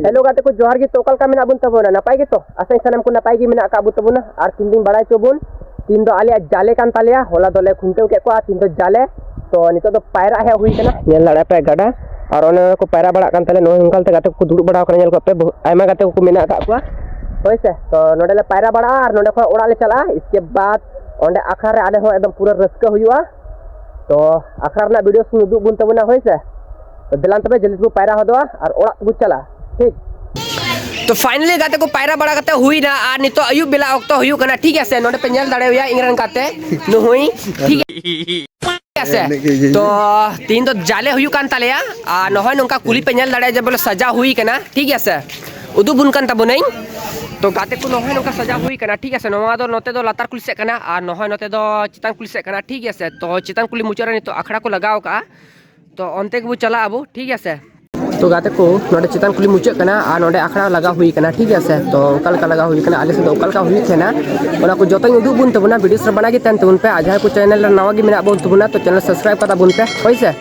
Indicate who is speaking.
Speaker 1: Hello गाते को जोहार गी तो कल का मेना बुन तबोना नपाय गे तो आसाई सनम को नपाय गी मेना का बु तबोना आर तीन दिन बड़ाई चोबुन तीन दो आलिया जाले कान तालिया होला दोले खुंटेव के को तीन दो जाले तो नितो दो पायरा है हुई कना नेल लड़ा पे गडा और ओने को पायरा बड़ा कान ताले नो अंकल ते गाते को दुड़ बड़ा कना नेल को पे आयमा गाते को मेना का को होइसे तो नोडे ले पायरा बड़ा और नोडे को ओड़ा ले चला इसके बाद ओंडे आखरा रे आले हो एकदम पूरा रस्का हुआ तो आखरा ना वीडियो सुन दुड़ बुन तबोना होइसे तो दिलान तबे जल्दी को पायरा होदवा और ओड़ा को चला ठीक। तो फाइनली गाते को पायरा बड़ा करते हुई ना और नितो अयुब बेला ऑक्टो हुई कना ठीक है से नोडे पे नेल दाड़े हुआ इंग्रन काते नु हुई ठीक है तो तीन तो जाले हुई कान तालेया आ नहय नोंका कुली पे नेल दाड़े जे बोले सजा हुई कना ठीक है से उदु बुन कान तबोनई तो गाते को नहय नोंका सजा हुई कना ठीक है से नोवा दो नोते दो लातार कुली से कना आ नहय नोते दो चितान कुली से कना ठीक है से तो चितान कुली मुचरा नितो अखड़ा को लगाव का तो अंते को चला अब ठीक है से तो गाते को नोडे चितान कुली मुचे कना आ नोडे आखड़ा लगा हुई कना ठीक है से तो ओकल का लगा हुई कना आले से ओकल का हुई थेना ओना को जतो उदु बुन तबना वीडियो से बना के तन तुन पे आज को चैनल रे नवा गी मेना बोन तबना तो चैनल सब्सक्राइब कता बुन पे होइसे